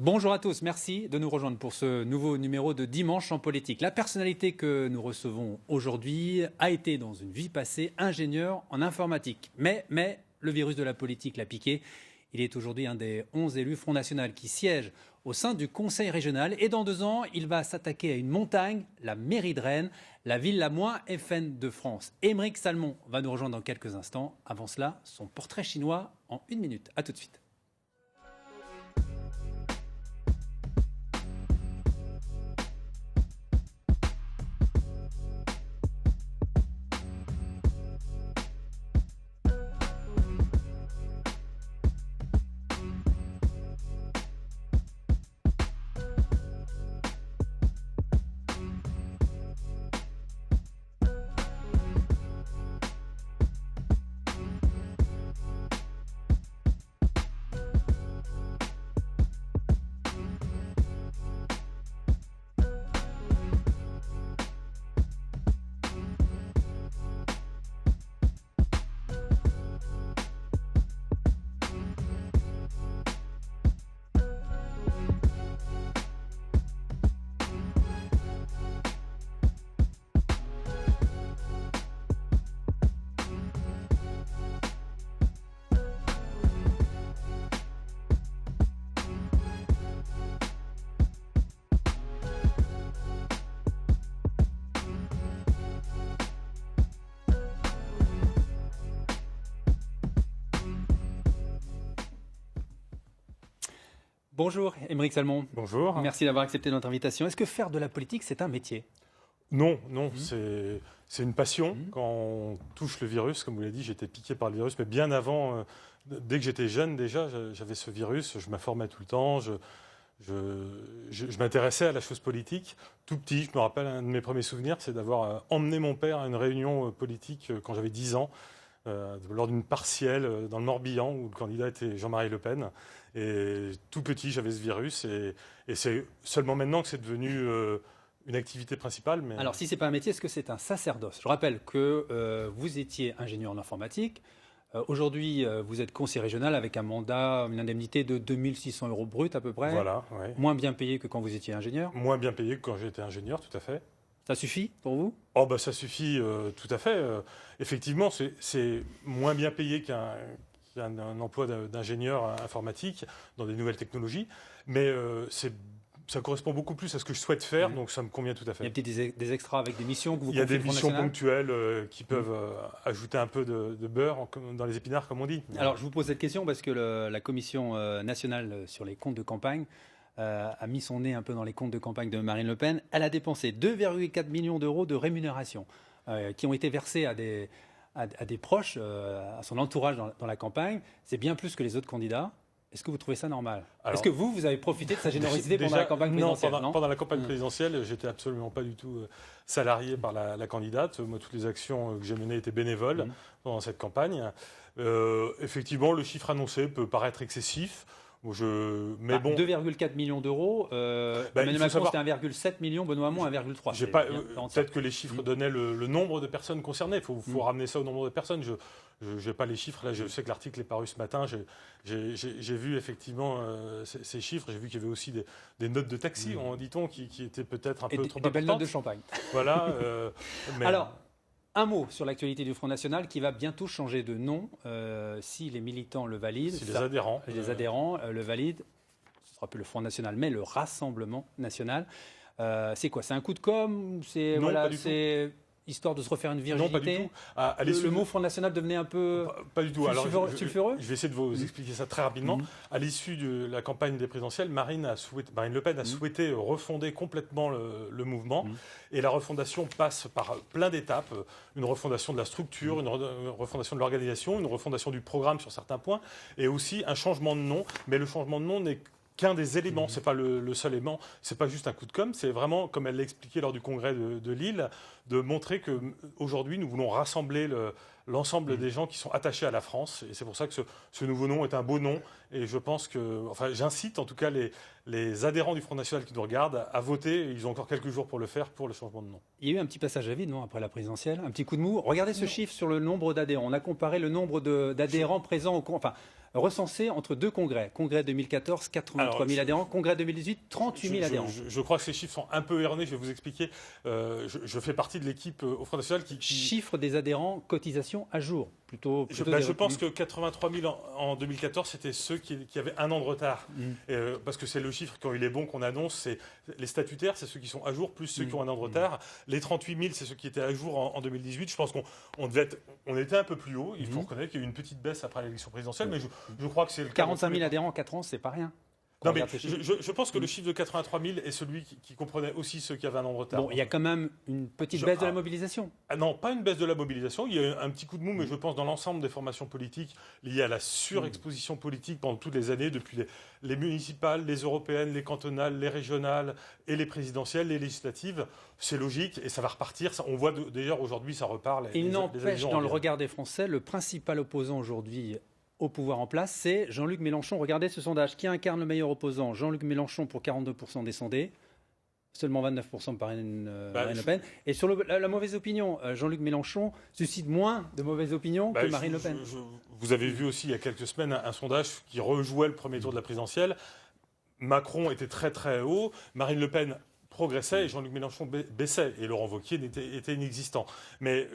Bonjour à tous, merci de nous rejoindre pour ce nouveau numéro de Dimanche en politique. La personnalité que nous recevons aujourd'hui a été dans une vie passée ingénieur en informatique. Mais le virus de la politique l'a piqué. Il est aujourd'hui un des 11 élus Front National qui siègent au sein du Conseil régional. Et dans 2 ans, il va s'attaquer à une montagne, la mairie de Rennes, la ville la moins FN de France. Aymeric Salmon va nous rejoindre dans quelques instants. Avant cela, son portrait chinois en 1 minute. A tout de suite. Bonjour Aymeric Salmon. Bonjour. Merci d'avoir accepté notre invitation. Est-ce que faire de la politique, c'est un métier ? Non, c'est une passion. Quand on touche le virus, comme vous l'avez dit, j'ai été piqué par le virus, mais bien avant, dès que j'étais jeune déjà, j'avais ce virus, je m'informais tout le temps, je m'intéressais à la chose politique. Tout petit, je me rappelle, un de mes premiers souvenirs, c'est d'avoir emmené mon père à une réunion politique quand j'avais 10 ans. Lors d'une partielle dans le Morbihan où le candidat était Jean-Marie Le Pen. Et tout petit, j'avais ce virus. Et c'est seulement maintenant que c'est devenu une activité principale. Mais... Alors, si ce n'est pas un métier, est-ce que c'est un sacerdoce ? Je rappelle que vous étiez ingénieur en informatique. Aujourd'hui, vous êtes conseiller régional avec un mandat, une indemnité de 2 600 € brut à peu près. Voilà, ouais. Moins bien payé que quand vous étiez ingénieur. Moins bien payé que quand j'étais ingénieur, tout à fait. Ça suffit pour vous ? Oh bah ça suffit tout à fait. Effectivement, c'est moins bien payé qu'un emploi d'ingénieur informatique dans des nouvelles technologies, mais ça correspond beaucoup plus à ce que je souhaite faire, donc ça me convient tout à fait. Il y a peut-être des extras avec des missions que vous Il y a confiez des au Front missions National ponctuelles qui peuvent ajouter un peu de beurre dans les épinards, comme on dit. Alors, je vous pose cette question parce que la Commission nationale sur les comptes de campagne a mis son nez un peu dans les comptes de campagne de Marine Le Pen. Elle a dépensé 2,4 millions d'euros de rémunération qui ont été versés à des proches, à son entourage dans la campagne. C'est bien plus que les autres candidats. Est-ce que vous trouvez ça normal ? Alors, est-ce que vous avez profité de sa générosité pendant la campagne présidentielle ? Non, pendant la campagne présidentielle, j'étais absolument pas du tout salarié par la candidate. Moi, toutes les actions que j'ai menées étaient bénévoles pendant cette campagne. Effectivement, le chiffre annoncé peut paraître excessif. Mais bon, 2,4 millions d'euros, Emmanuel Macron c'était 1,7 million, Benoît Hamon 1,3. Peut-être que les chiffres donnaient le nombre de personnes concernées, il faut ramener ça au nombre de personnes. Je n'ai pas les chiffres, là je sais que l'article est paru ce matin, j'ai vu effectivement ces chiffres, j'ai vu qu'il y avait aussi des notes de taxi, dit-on, qui étaient peut-être un peu trop importantes. Des belles notes de champagne. Voilà. Alors, un mot sur l'actualité du Front National qui va bientôt changer de nom si les militants le valident. Si les adhérents le valident. Ce ne sera plus le Front National, mais le Rassemblement National. C'est quoi ? C'est un coup de com' ? Non, pas du tout. Histoire de se refaire une virginité ? Non, pas du tout. Le mot Front National devenait un peu... Pas du tout. Sulfureux ? Je vais essayer de vous expliquer ça très rapidement. À l'issue de la campagne des présidentielles, Marine Le Pen a souhaité refonder complètement le mouvement. Et la refondation passe par plein d'étapes. Une refondation de la structure, une refondation de l'organisation, une refondation du programme sur certains points, et aussi un changement de nom. Mais le changement de nom n'est qu'un des éléments, c'est pas le seul élément, c'est pas juste un coup de com', c'est vraiment, comme elle l'a expliqué lors du congrès de Lille, de montrer qu'aujourd'hui nous voulons rassembler l'ensemble des gens qui sont attachés à la France. Et c'est pour ça que ce nouveau nom est un beau nom. Et je pense que, enfin, j'incite en tout cas les adhérents du Front National qui nous regardent à voter. Ils ont encore quelques jours pour le faire, pour le changement de nom. Il y a eu un petit passage à vide, non, après la présidentielle, un petit coup de mou. Regardez ce chiffre sur le nombre d'adhérents. On a comparé le nombre d'adhérents présents recensés entre deux congrès. Congrès 2014, 83 000 adhérents. Congrès 2018, 38 000 adhérents. Je crois que ces chiffres sont un peu erronés. Je vais vous expliquer. Je fais partie de l'équipe au Front National qui... Chiffre des adhérents, cotisation à jour. Je pense que 83 000 en 2014, c'était ceux qui avaient un an de retard. Parce que c'est le chiffre, quand il est bon, qu'on annonce. C'est les statutaires, c'est ceux qui sont à jour, plus ceux qui ont un an de retard. Les 38 000, c'est ceux qui étaient à jour en 2018. Je pense qu'on était un peu plus haut. Il faut reconnaître qu'il y a eu une petite baisse après l'élection présidentielle, mais je crois que c'est le cas. 45 000 adhérents en 4 ans, c'est pas rien. Non, mais je pense que le chiffre de 83 000 est celui qui comprenait aussi ceux qui avaient un an de retard. Bon, il y a quand même une petite baisse de la mobilisation. Non, pas une baisse de la mobilisation. Il y a eu un petit coup de mou, mais je pense dans l'ensemble des formations politiques liées à la surexposition politique pendant toutes les années, depuis les municipales, les européennes, les cantonales, les régionales et les présidentielles, les législatives. C'est logique et ça va repartir. On voit d'ailleurs aujourd'hui, ça repart. Il n'empêche, dans le regard des Français, le principal opposant aujourd'hui au pouvoir en place, c'est Jean-Luc Mélenchon. Regardez ce sondage. Qui incarne le meilleur opposant? Jean-Luc Mélenchon pour 42% des sondés, seulement 29% par Marine Le Pen. Et sur la mauvaise opinion, Jean-Luc Mélenchon suscite moins de mauvaises opinions que Marine Le Pen. Vous avez vu aussi il y a quelques semaines un sondage qui rejouait le premier tour de la présidentielle. Macron était très très haut, Marine Le Pen progressait et Jean-Luc Mélenchon baissait. Et Laurent Wauquiez était inexistant. Mais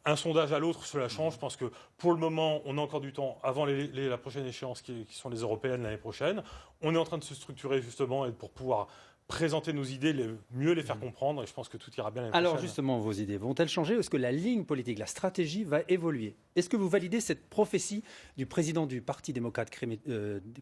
un sondage à l'autre, cela change. Je pense que pour le moment, on a encore du temps avant la prochaine échéance qui sont les européennes l'année prochaine. On est en train de se structurer justement pour pouvoir présenter nos idées, mieux les faire comprendre. Et je pense que tout ira bien l'année prochaine. Alors justement, vos idées vont-elles changer? Est-ce que la ligne politique, la stratégie va évoluer? Est-ce que vous validez cette prophétie du président du Parti démocrate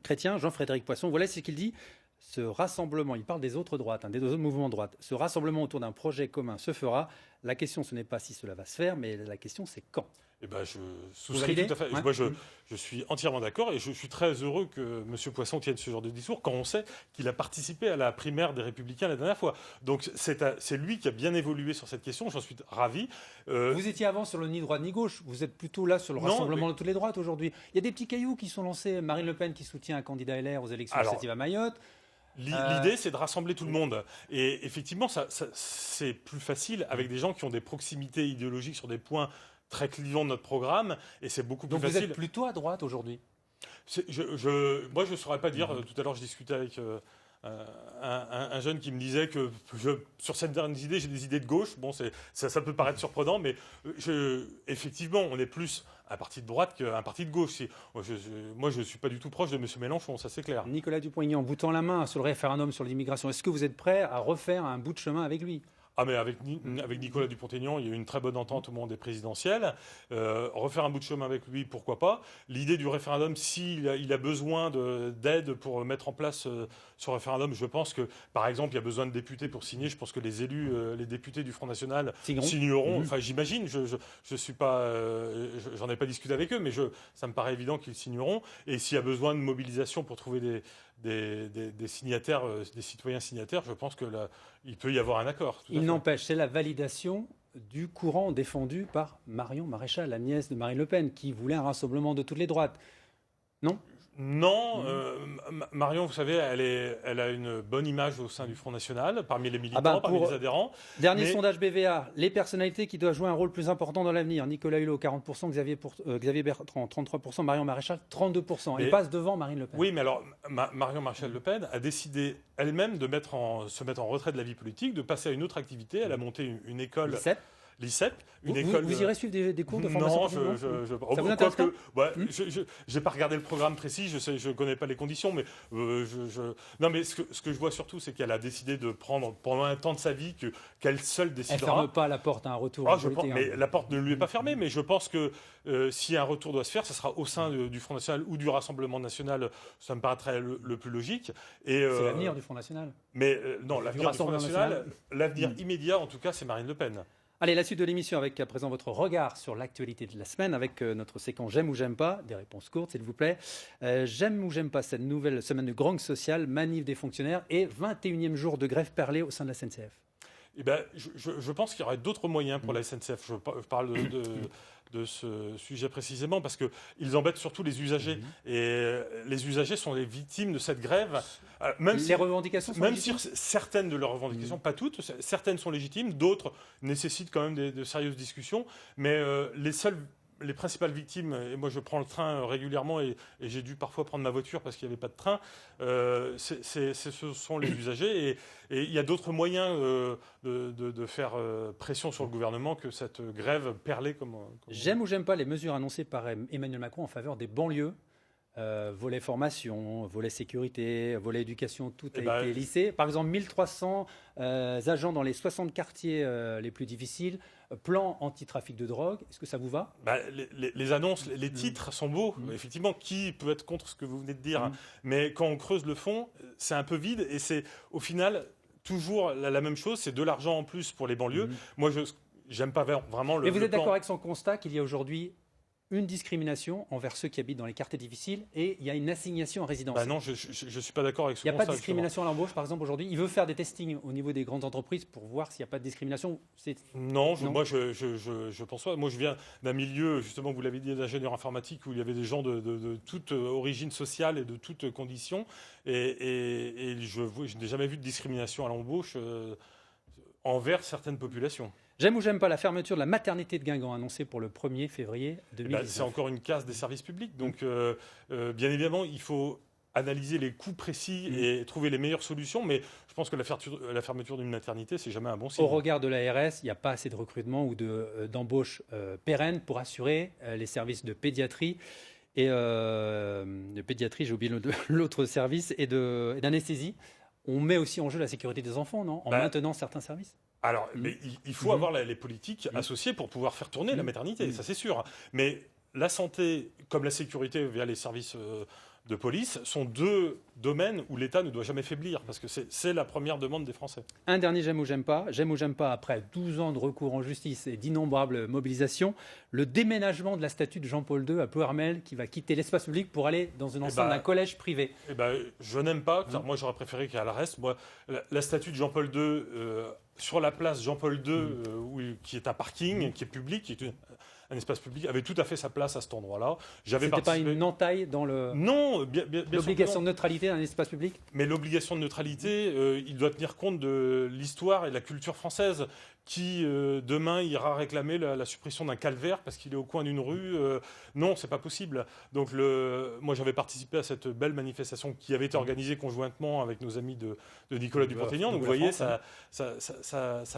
chrétien, Jean-Frédéric Poisson? Voilà ce qu'il dit. Ce rassemblement, il parle des autres droites, des autres mouvements de droite. Ce rassemblement autour d'un projet commun se fera. La question, ce n'est pas si cela va se faire, mais la question, c'est quand. Eh ben, je souscris tout à fait. Ouais. Moi, je suis entièrement d'accord et je suis très heureux que M. Poisson tienne ce genre de discours quand on sait qu'il a participé à la primaire des Républicains la dernière fois. Donc, c'est lui qui a bien évolué sur cette question. J'en suis ravi. Vous étiez avant sur le ni droite ni gauche. Vous êtes plutôt là sur le rassemblement de toutes les droites aujourd'hui. Il y a des petits cailloux qui sont lancés. Marine Le Pen qui soutient un candidat LR aux élections législatives à Mayotte. L'idée, c'est de rassembler tout le monde. Et effectivement, c'est plus facile avec des gens qui ont des proximités idéologiques sur des points très clivants de notre programme. Et c'est beaucoup plus facile. Donc vous êtes plutôt à droite aujourd'hui? Moi, je ne saurais pas dire. Tout à l'heure, je discutais avec un jeune qui me disait que sur certaines idées, j'ai des idées de gauche. Bon, ça peut paraître surprenant, mais effectivement, on est plus un parti de droite qu'un parti de gauche. Moi, je ne suis pas du tout proche de M. Mélenchon, ça c'est clair. Nicolas Dupont-Aignan, vous tend la main sur le référendum sur l'immigration. Est-ce que vous êtes prêt à refaire un bout de chemin avec lui? Ah, mais avec Nicolas Dupont-Aignan, il y a eu une très bonne entente au moment des présidentielles. Refaire un bout de chemin avec lui, pourquoi pas. L'idée du référendum, s'il a besoin d'aide pour mettre en place ce référendum, je pense que, par exemple, il y a besoin de députés pour signer. Je pense que les élus, les députés du Front National signeront. Enfin, j'imagine, je suis pas, j'en ai pas discuté avec eux, mais ça me paraît évident qu'ils signeront. Et s'il y a besoin de mobilisation pour trouver des signataires, des citoyens signataires, je pense que il peut y avoir un accord. Il n'empêche, c'est la validation du courant défendu par Marion Maréchal, la nièce de Marine Le Pen, qui voulait un rassemblement de toutes les droites. Non ? Non, Marion, vous savez, elle a une bonne image au sein du Front National, parmi les militants, parmi les adhérents. Dernier sondage BVA, les personnalités qui doivent jouer un rôle plus important dans l'avenir. Nicolas Hulot, 40%, Xavier Bertrand, 33%, Marion Maréchal, 32%. Elle passe devant Marine Le Pen. Oui, mais alors, Marion Maréchal Le Pen a décidé elle-même de se mettre en retrait de la vie politique, de passer à une autre activité. Elle a monté une école... L'ICEP, une école. Vous irez suivre des cours de formation? Non, ça vous intéresse pas? J'ai pas regardé le programme précis, je connais pas les conditions, mais non, mais ce que je vois surtout, c'est qu'elle a décidé de prendre pendant un temps de sa vie qu'elle seule décidera. Elle ferme pas la porte à un retour. Mais la porte ne lui est pas fermée, mais je pense que si un retour doit se faire, ce sera au sein du Front National ou du Rassemblement National. Ça me paraîtrait le plus logique. C'est l'avenir du Front National. Mais non, l'avenir du Front National, l'avenir immédiat, en tout cas, c'est Marine Le Pen. Allez, la suite de l'émission avec à présent votre regard sur l'actualité de la semaine avec notre séquence J'aime ou j'aime pas, des réponses courtes s'il vous plaît. J'aime ou j'aime pas cette nouvelle semaine de grogne sociale, manif des fonctionnaires et 21e jour de grève perlée au sein de la SNCF. Eh ben, je pense qu'il y aurait d'autres moyens pour la SNCF. Je parle de ce sujet précisément parce qu'ils embêtent surtout les usagers. Et les usagers sont les victimes de cette grève. Même si certaines de leurs revendications, pas toutes, certaines sont légitimes, d'autres nécessitent quand même de sérieuses discussions. Mais les principales victimes, et moi je prends le train régulièrement et j'ai dû parfois prendre ma voiture parce qu'il n'y avait pas de train, ce sont les usagers. Et il y a d'autres moyens de faire pression sur le gouvernement que cette grève perlée comme J'aime ou j'aime pas les mesures annoncées par Emmanuel Macron en faveur des banlieues. Volet formation, volet sécurité, volet éducation, tout a été lissé. Par exemple, 1300 agents dans les 60 quartiers les plus difficiles, plan anti-trafic de drogue. Est-ce que ça vous va ? Les annonces, les titres sont beaux. Effectivement, qui peut être contre ce que vous venez de dire ? Mais quand on creuse le fond, c'est un peu vide et c'est au final toujours la même chose. C'est de l'argent en plus pour les banlieues. Moi, j'aime pas vraiment le. Mais vous êtes d'accord avec son constat qu'il y a aujourd'hui une discrimination envers ceux qui habitent dans les quartiers difficiles et il y a une assignation à résidence. Non, je ne suis pas d'accord avec ce constat. Il n'y a pas de discrimination à l'embauche, par exemple, aujourd'hui. Il veut faire des testings au niveau des grandes entreprises pour voir s'il n'y a pas de discrimination. Non, moi, je pense pas. Moi, je viens d'un milieu, justement, vous l'avez dit, d'ingénieur informatique, où il y avait des gens de toute origine sociale et de toutes conditions. Et je n'ai jamais vu de discrimination à l'embauche envers certaines populations. J'aime ou j'aime pas la fermeture de la maternité de Guingamp annoncée pour le 1er février 2019. C'est encore une casse des services publics. Donc, bien évidemment, il faut analyser les coûts précis et trouver les meilleures solutions. Mais je pense que la fermeture d'une maternité, c'est jamais un bon signe. Au regard de l'ARS, il n'y a pas assez de recrutement ou d'embauche pérenne pour assurer les services de pédiatrie. Et de pédiatrie, j'ai oublié l'autre service, et d'anesthésie. On met aussi en jeu la sécurité des enfants, non ? En maintenant certains services ? Alors, mais il faut avoir les politiques associées pour pouvoir faire tourner la maternité, ça c'est sûr. Mais la santé, comme la sécurité via les services de police, sont deux domaines où l'État ne doit jamais faiblir, parce que c'est la première demande des Français. Un dernier j'aime ou j'aime pas. J'aime ou j'aime pas, après 12 ans de recours en justice et d'innombrables mobilisations, le déménagement de la statue de Jean-Paul II à Ploërmel, qui va quitter l'espace public pour aller dans une enceinte d'un collège privé. Je n'aime pas, car moi j'aurais préféré qu'elle reste. Moi, la statue de Jean-Paul II sur la place Jean-Paul II, qui est un parking, qui est public, qui est un espace public, avait tout à fait sa place à cet endroit-là. C'était pas une entaille dans l'obligation de neutralité d'un espace public ? Mais l'obligation de neutralité, il doit tenir compte de l'histoire et de la culture française. Qui demain ira réclamer la suppression d'un calvaire parce qu'il est au coin d'une rue. Non, c'est pas possible. Donc moi j'avais participé à cette belle manifestation qui avait été organisée conjointement avec nos amis de Nicolas Dupont-Aignan. Donc vous voyez, ça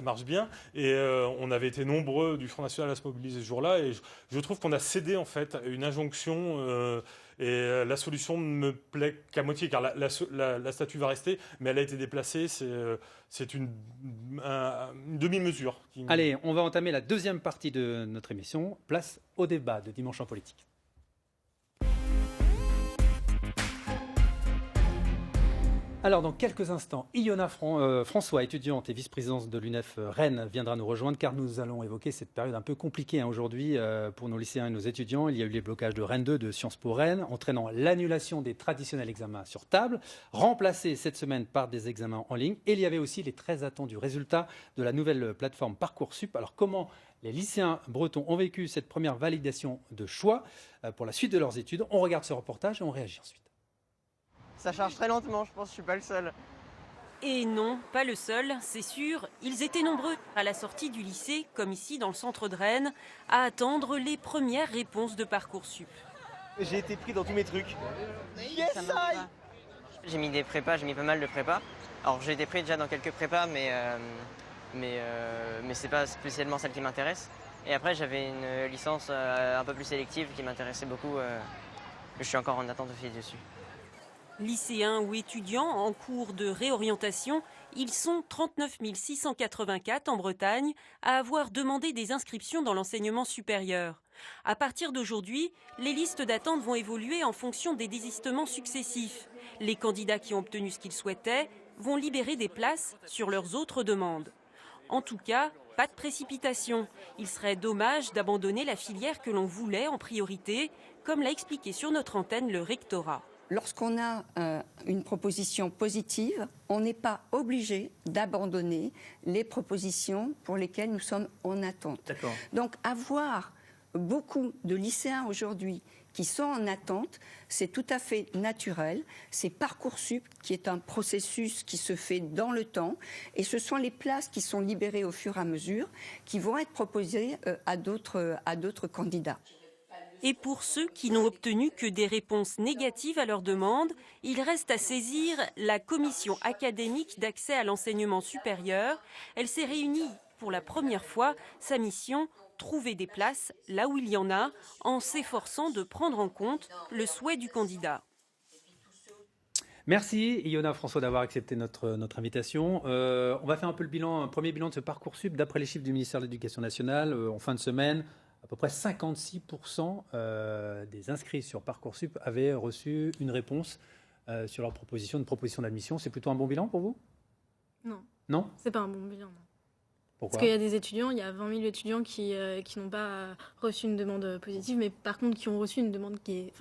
marche bien. Et on avait été nombreux du Front National à se mobiliser ce jour-là. Et je trouve qu'on a cédé en fait à une injonction. Et la solution ne me plaît qu'à moitié, car la statue va rester, mais elle a été déplacée. C'est une demi-mesure. Allez, on va entamer la deuxième partie de notre émission. Place au débat de Dimanche en politique. Alors, dans quelques instants, Iona François, étudiante et vice-présidente de l'UNEF Rennes, viendra nous rejoindre car nous allons évoquer cette période un peu compliquée aujourd'hui pour nos lycéens et nos étudiants. Il y a eu les blocages de Rennes 2 de Sciences Po Rennes, entraînant l'annulation des traditionnels examens sur table, remplacés cette semaine par des examens en ligne. Et il y avait aussi les très attendus résultats de la nouvelle plateforme Parcoursup. Alors, comment les lycéens bretons ont vécu cette première validation de choix pour la suite de leurs études? On regarde ce reportage et on réagit ensuite. Ça charge très lentement, je pense que je suis pas le seul. Et non, pas le seul, c'est sûr. Ils étaient nombreux à la sortie du lycée, comme ici dans le centre de Rennes, à attendre les premières réponses de Parcoursup. J'ai été pris dans tous mes trucs. Yes, j'ai mis des prépas, j'ai mis pas mal de prépas. Alors j'ai été pris déjà dans quelques prépas, mais c'est pas spécialement celle qui m'intéresse. Et après j'avais une licence un peu plus sélective qui m'intéressait beaucoup. Je suis encore en attente aussi dessus. Lycéens ou étudiants en cours de réorientation, ils sont 39 684 en Bretagne à avoir demandé des inscriptions dans l'enseignement supérieur. À partir d'aujourd'hui, les listes d'attente vont évoluer en fonction des désistements successifs. Les candidats qui ont obtenu ce qu'ils souhaitaient vont libérer des places sur leurs autres demandes. En tout cas, pas de précipitation. Il serait dommage d'abandonner la filière que l'on voulait en priorité, comme l'a expliqué sur notre antenne le rectorat. lorsqu'on a une proposition positive, on n'est pas obligé d'abandonner les propositions pour lesquelles nous sommes en attente. D'accord. Donc avoir beaucoup de lycéens aujourd'hui qui sont en attente, c'est tout à fait naturel. C'est Parcoursup qui est un processus qui se fait dans le temps et ce sont les places qui sont libérées au fur et à mesure qui vont être proposées à d'autres candidats. Et pour ceux qui n'ont obtenu que des réponses négatives à leurs demandes, il reste à saisir la commission académique d'accès à l'enseignement supérieur. Elle s'est réunie pour la première fois. Sa mission, trouver des places là où il y en a, en s'efforçant de prendre en compte le souhait du candidat. Merci Iona François d'avoir accepté notre invitation. On va faire un premier bilan de ce Parcoursup. D'après les chiffres du ministère de l'Éducation nationale, en fin de semaine, à peu près 56% des inscrits sur Parcoursup avaient reçu une réponse sur leur proposition d'admission. C'est plutôt un bon bilan pour vous? Non. Non? C'est pas un bon bilan, non. Pourquoi? Parce qu'il y a des étudiants, il y a 20 000 étudiants qui n'ont pas reçu une demande positive, mais par contre qui ont reçu une demande qui est...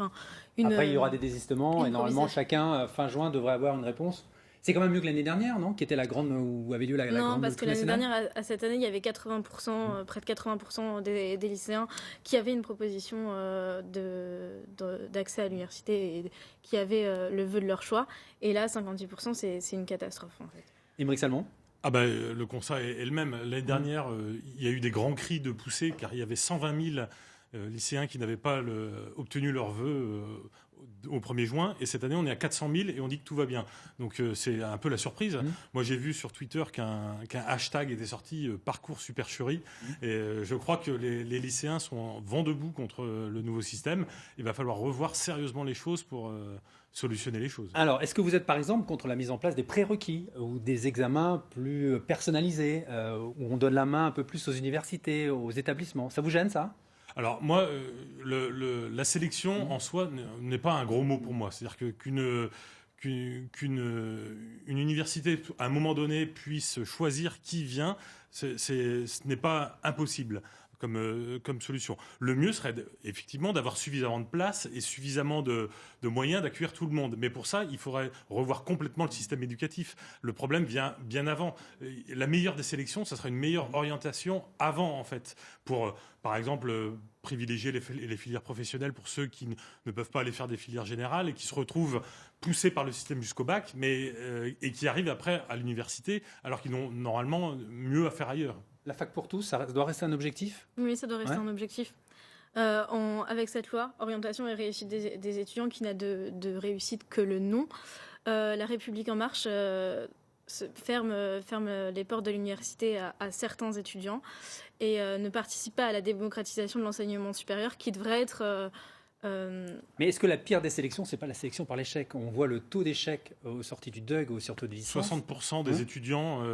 Après, il y aura des désistements et normalement, chacun, fin juin, devrait avoir une réponse. C'est quand même mieux que l'année dernière, non? Qui était la grande, où avait lieu la grande... Non, parce que l'année dernière, à cette année, il y avait 80%, près de 80% des lycéens qui avaient une proposition d'accès à l'université et qui avaient le vœu de leur choix. Et là, 56%, c'est une catastrophe, en fait. Aymeric Salmon? Le constat est le même. L'année dernière, il y a eu des grands cris de poussée car il y avait 120 000 lycéens qui n'avaient pas obtenu leur vœu au 1er juin. Et cette année, on est à 400 000 et on dit que tout va bien. Donc c'est un peu la surprise. Moi, j'ai vu sur Twitter qu'un hashtag était sorti, Parcours Supercherie. Et je crois que les lycéens sont vent debout contre le nouveau système. Il va falloir revoir sérieusement les choses pour... solutionner les choses. Alors, est-ce que vous êtes par exemple contre la mise en place des prérequis ou des examens plus personnalisés, où on donne la main un peu plus aux universités, aux établissements? Ça vous gêne, ça? Alors moi, la sélection en soi n'est pas un gros mot pour moi. C'est-à-dire qu'une université, à un moment donné, puisse choisir qui vient, ce n'est pas impossible comme solution. Le mieux serait effectivement d'avoir suffisamment de place et suffisamment de moyens d'accueillir tout le monde. Mais pour ça, il faudrait revoir complètement le système éducatif. Le problème vient bien avant. La meilleure des sélections, ça serait une meilleure orientation avant, en fait, pour, par exemple, privilégier les filières professionnelles pour ceux qui ne peuvent pas aller faire des filières générales et qui se retrouvent poussés par le système jusqu'au bac, et qui arrivent après à l'université alors qu'ils ont normalement mieux à faire ailleurs. La fac pour tous, ça doit rester un objectif? Oui, ça doit rester un objectif. Avec cette loi, orientation et réussite des étudiants, qui n'a de réussite que le nom, La République En Marche ferme les portes de l'université à certains étudiants et ne participe pas à la démocratisation de l'enseignement supérieur qui devrait être... Mais est-ce que la pire des sélections, c'est pas la sélection par l'échec? On voit le taux d'échec aux sorties du DUG ou surtout des licences. 60% des étudiants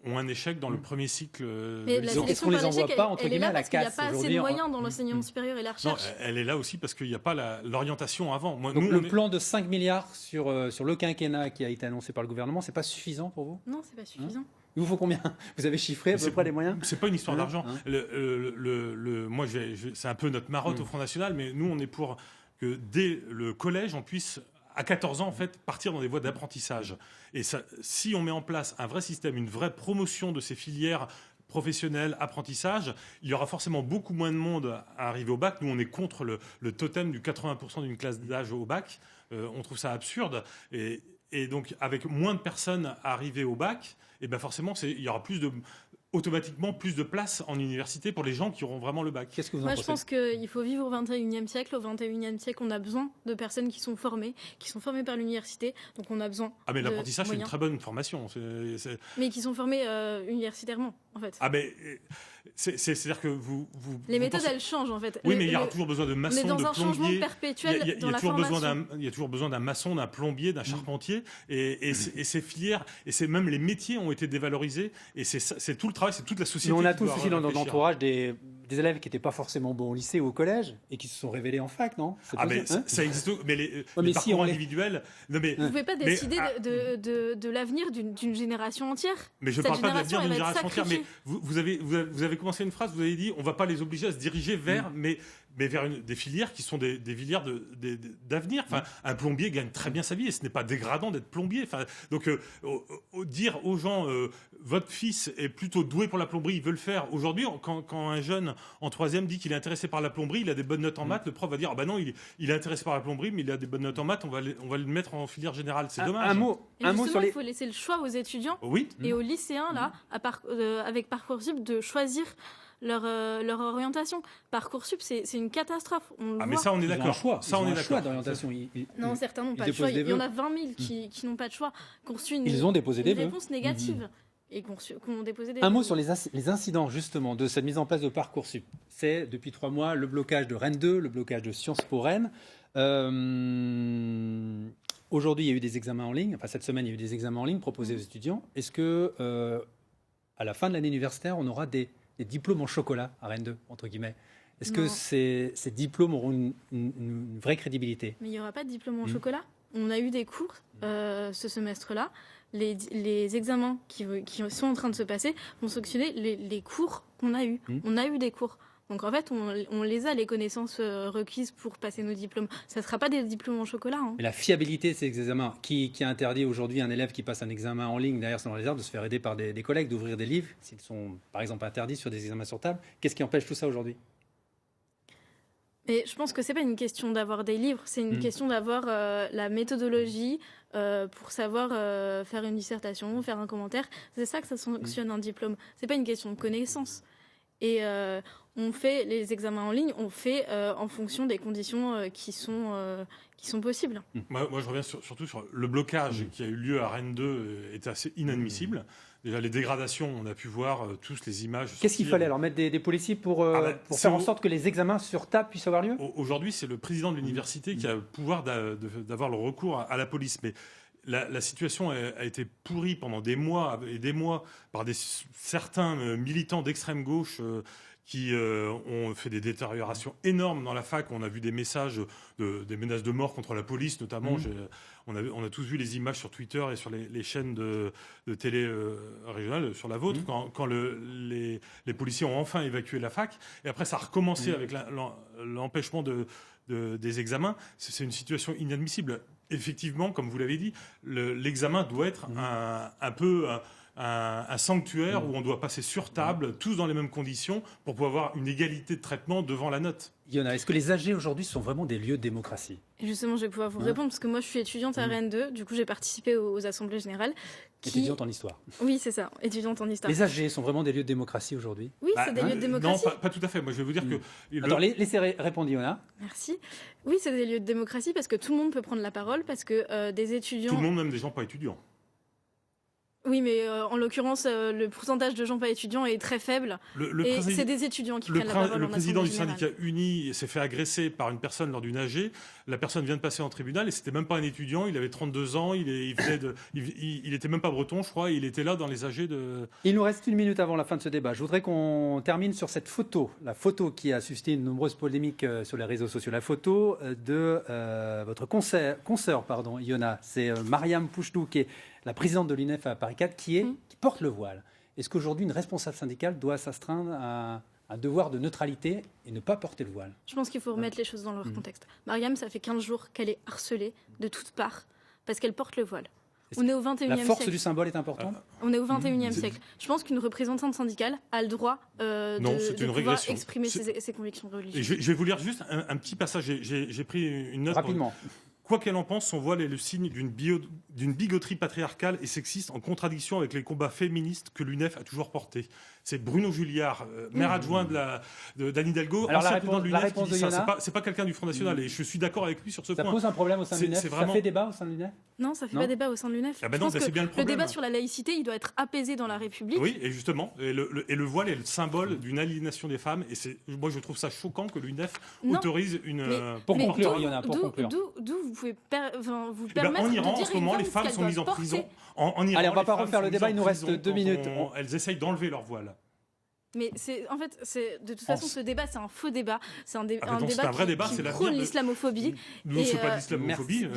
ont un échec dans le premier cycle. Mais la donc est-ce qu'on les envoie pas entre guillemets à la casse? Il n'y a pas assez de moyens dans l'enseignement supérieur et la recherche. Non, elle est là aussi parce qu'il n'y a pas l'orientation avant. Donc le plan de 5 milliards sur le quinquennat qui a été annoncé par le gouvernement, c'est pas suffisant pour vous? Non, c'est pas suffisant. Il vous faut combien? Vous avez chiffré à peu près les moyens? C'est pas une histoire d'argent. Moi, c'est un peu notre marotte au Front National, mais nous, on est pour que dès le collège, on puisse, à 14 ans, en fait, partir dans des voies d'apprentissage. Et ça, si on met en place un vrai système, une vraie promotion de ces filières professionnelles, apprentissage, il y aura forcément beaucoup moins de monde à arriver au bac. Nous, on est contre le totem du 80% d'une classe d'âge au bac. On trouve ça absurde. Et donc, avec moins de personnes arrivées au bac, et ben forcément, il y aura automatiquement plus de place en université pour les gens qui auront vraiment le bac. Qu'est-ce que vous en Moi, pensez? je pense qu'il faut vivre au 21e siècle. Au 21e siècle, on a besoin de personnes qui sont formées par l'université. Donc, on a besoin mais de l'apprentissage, c'est une moyens. très bonne formation. Mais qui sont formés universitairement, en fait. C'est-à-dire que les méthodes, elles changent, en fait. Oui, mais il y aura toujours besoin de maçons, de plombiers. On est dans un changement perpétuel dans la formation. Il y a toujours besoin d'un maçon, d'un plombier, d'un charpentier. Et ces filières, et même les métiers ont été dévalorisés. Et c'est tout le travail, c'est toute la société. Mais on a tous aussi dans notre entourage des élèves qui n'étaient pas forcément bons au lycée ou au collège et qui se sont révélés en fac, non? Ça existe. Mais les si parcours individuels... Vous ne pouvez pas décider de l'avenir d'une génération entière. Mais je ne parle pas de l'avenir d'une génération entière. Mais vous avez commencé une phrase, vous avez dit on ne va pas les obliger à se diriger vers... Mais mais vers des filières qui sont des filières d'avenir. Enfin, un plombier gagne très bien sa vie et ce n'est pas dégradant d'être plombier. Enfin, donc, dire aux gens, votre fils est plutôt doué pour la plomberie, il veut le faire. Aujourd'hui, quand un jeune en 3e dit qu'il est intéressé par la plomberie, il a des bonnes notes en maths, le prof va dire, ah ben non, il est intéressé par la plomberie, mais il a des bonnes notes en maths, on va le mettre en filière générale. C'est dommage. Un mot sur les... Il faut laisser le choix aux étudiants Oui. et aux lycéens, là, avec Parcoursup, de choisir leur orientation. Parcoursup, c'est une catastrophe. Mais ça, on est d'accord. Ça, on est d'accord. D'orientation. Non, certains n'ont pas de choix. Il y en a 20 000 qui n'ont pas de choix, qui ont reçu ils ont déposé des réponse négative. Et qui ont déposé des... Un mot sur les incidents, justement, de cette mise en place de Parcoursup. C'est, depuis 3 mois, le blocage de Rennes 2, le blocage de Sciences Po Rennes. Aujourd'hui, il y a eu des examens en ligne. Enfin, cette semaine, il y a eu des examens en ligne proposés aux étudiants. Est-ce que, à la fin de l'année universitaire, on aura des diplômes en chocolat à Rennes 2, entre guillemets? Est-ce que ces diplômes auront une vraie crédibilité? Mais il n'y aura pas de diplôme en chocolat. On a eu des cours ce semestre-là. Les examens qui sont en train de se passer vont sanctionner les cours qu'on a eus. On a eu des cours. Donc en fait, on les a, les connaissances requises pour passer nos diplômes. Ça ne sera pas des diplômes en chocolat. Mais la fiabilité de ces examens, qui interdit aujourd'hui un élève qui passe un examen en ligne derrière dans les arbres de se faire aider par des collègues, d'ouvrir des livres, s'ils sont par exemple interdits sur des examens sur table, qu'est-ce qui empêche tout ça aujourd'hui? Et je pense que c'est pas une question d'avoir des livres, c'est une question d'avoir la méthodologie pour savoir faire une dissertation, faire un commentaire. C'est ça que ça sanctionne un diplôme. C'est pas une question de connaissance. Et on fait les examens en ligne, on fait en fonction des conditions qui sont possibles. Moi, je reviens surtout sur le blocage qui a eu lieu à Rennes 2 est assez inadmissible. Déjà, les dégradations, on a pu voir tous les images. Qu'est-ce qu'il fallait alors mettre des policiers pour faire en sorte que les examens sur table puissent avoir lieu? Aujourd'hui, c'est le président de l'université qui a le pouvoir d'avoir le recours à la police. Mais la situation a été pourrie pendant des mois et des mois par certains militants d'extrême gauche qui ont fait des détériorations énormes dans la fac. On a vu des messages, des menaces de mort contre la police, notamment. On a tous vu les images sur Twitter et sur les chaînes de télé régionales, sur la vôtre, quand les policiers ont enfin évacué la fac. Et après, ça a recommencé avec l'empêchement des examens. C'est une situation inadmissible. Effectivement, comme vous l'avez dit, l'examen doit être un peu... un sanctuaire où on doit passer sur table, tous dans les mêmes conditions, pour pouvoir avoir une égalité de traitement devant la note. Yona, est-ce que les AG aujourd'hui sont vraiment des lieux de démocratie? Et justement, je vais pouvoir vous répondre, parce que moi je suis étudiante à Rennes 2, du coup j'ai participé aux assemblées générales. Étudiante en histoire. Oui, c'est ça, étudiante en histoire. Les AG sont vraiment des lieux de démocratie aujourd'hui? Oui, c'est des lieux de démocratie. Non, pas tout à fait. Moi je vais vous dire que... Attends, laissez répondre Yona. Merci. Oui, c'est des lieux de démocratie parce que tout le monde peut prendre la parole, parce que des étudiants... Tout le monde, même des gens pas étudiants. Oui, mais en l'occurrence, le pourcentage de gens pas étudiants est très faible. Et c'est des étudiants qui prennent la parole. Le président du syndicat Uni s'est fait agresser par une personne lors d'une AG. La personne vient de passer en tribunal et c'était même pas un étudiant. Il avait 32 ans. Il était même pas breton, je crois. Il était là dans les AG de... Il nous reste 1 minute avant la fin de ce débat. Je voudrais qu'on termine sur cette photo. La photo qui a suscité de nombreuses polémiques sur les réseaux sociaux. La photo de votre consoeur, Yona. C'est Mariam Pouchdou, qui est la présidente de l'UNEF à Paris 4, qui porte le voile. Est-ce qu'aujourd'hui, une responsable syndicale doit s'astreindre à un devoir de neutralité et ne pas porter le voile? Je pense qu'il faut remettre les choses dans leur contexte. Mariam, ça fait 15 jours qu'elle est harcelée de toutes parts parce qu'elle porte le voile. On est au 21e siècle. La force du symbole est importante. On est au 21e siècle. Je pense qu'une représentante syndicale a le droit de pouvoir exprimer ses convictions religieuses. Et je vais vous lire juste un petit passage. J'ai pris une note. Rapidement. Quoi qu'elle en pense, son voile est le signe d'une bigoterie patriarcale et sexiste en contradiction avec les combats féministes que l'UNEF a toujours portés. C'est Bruno Julliard, maire adjoint d'Anne Hidalgo, ancien président de l'UNEF, qui dit ça. C'est pas quelqu'un du Front National et je suis d'accord avec lui sur ce point. Ça pose un problème au sein de l'UNEF? Ça fait débat au sein de l'UNEF? Non, ça fait pas débat au sein de l'UNEF. Ah ben non, c'est bien le problème. Le débat sur la laïcité, il doit être apaisé dans la République. Oui, et justement, et le voile est le symbole d'une aliénation des femmes et moi je trouve ça choquant que l'UNEF autorise une... Pour conclure, Yona, d'où vous pouvez vous permettre en Iran, de dire en ce moment, les femmes sont mises en prison. En Iran, allez, on va pas refaire le débat, il nous reste 2 minutes. Elles essayent d'enlever leur voile. Mais de toute façon, ce débat, c'est un faux débat. C'est un débat qui c'est prône l'islamophobie. Nous, c'est pas l'islamophobie.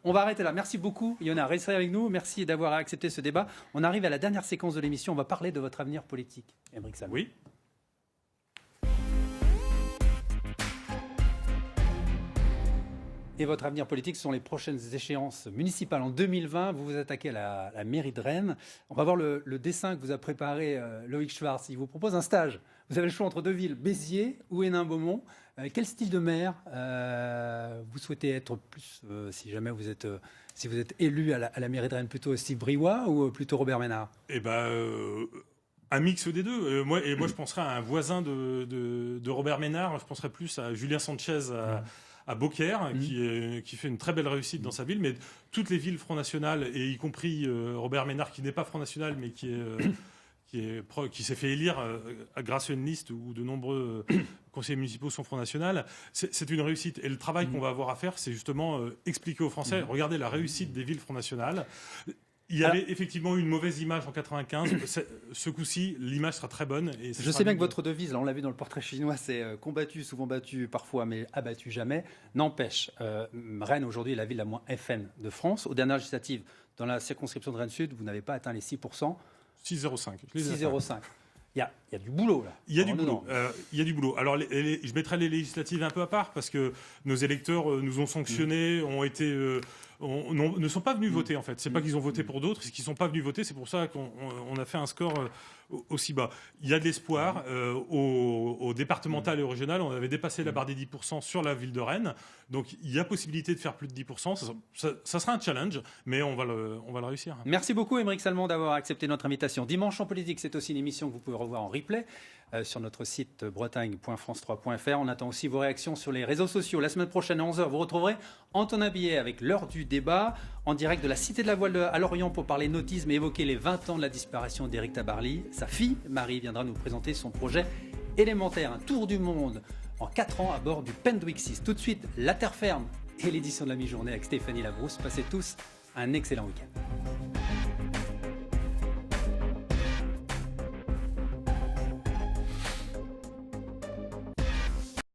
On va arrêter là. Merci beaucoup, Yona. Restez avec nous. Merci d'avoir accepté ce débat. On arrive à la dernière séquence de l'émission. On va parler de votre avenir politique. Émeric Salmon. Oui. Et votre avenir politique, ce sont les prochaines échéances municipales. En 2020, vous vous attaquez à la mairie de Rennes. On va voir le dessin que vous a préparé Loïc Schwartz. Il vous propose un stage. Vous avez le choix entre deux villes, Béziers ou Hénin-Beaumont. Quel style de maire vous souhaitez être plus, si jamais vous êtes élu à la mairie de Rennes, plutôt Steve Briouat ou plutôt Robert Ménard? Un mix des deux. Moi, je penserais à un voisin de Robert Ménard. Je penserais plus à Julien Sanchez à Beaucaire, qui fait une très belle réussite dans sa ville. Mais toutes les villes Front National, et y compris Robert Ménard, qui n'est pas Front National, mais qui s'est fait élire grâce à une liste où de nombreux conseillers municipaux sont Front National, c'est une réussite. Et le travail qu'on va avoir à faire, c'est justement expliquer aux Français, regardez la réussite des villes Front National. Il y avait effectivement une mauvaise image en 95. Ce coup-ci, l'image sera très bonne. Et je sais bien que votre devise, là, on l'a vu dans le portrait chinois, c'est combattu, souvent battu, parfois, mais abattu jamais. N'empêche, Rennes aujourd'hui est la ville la moins FN de France. Aux dernières législatives, dans la circonscription de Rennes-Sud, vous n'avez pas atteint les 6%. 6,05. 6,05. Il y a du boulot, là. Il y a du boulot. Alors, je mettrai les législatives un peu à part, parce que nos électeurs nous ont sanctionnés, ne sont pas venus voter, en fait. C'est pas qu'ils ont voté pour d'autres, c'est qu'ils sont pas venus voter. C'est pour ça qu'on a fait un score aussi bas. Il y a de l'espoir. Au départemental et au régional, on avait dépassé la barre des 10% sur la ville de Rennes. Donc, il y a possibilité de faire plus de 10%. Ça sera un challenge, mais on va le réussir. Merci beaucoup, Aymeric Salmon, d'avoir accepté notre invitation. Dimanche en politique, c'est aussi une émission que vous pouvez revoir en replay sur notre site bretagne.france3.fr. On attend aussi vos réactions sur les réseaux sociaux. La semaine prochaine à 11h, vous retrouverez Antonin Billet avec l'heure du débat en direct de la Cité de la Voile à Lorient pour parler nautisme et évoquer les 20 ans de la disparition d'Éric Tabarly. Sa fille, Marie, viendra nous présenter son projet élémentaire, un tour du monde en 4 ans à bord du Pendwick 6. Tout de suite, La Terre ferme et l'édition de la mi-journée avec Stéphanie Labrousse. Passez tous un excellent week-end.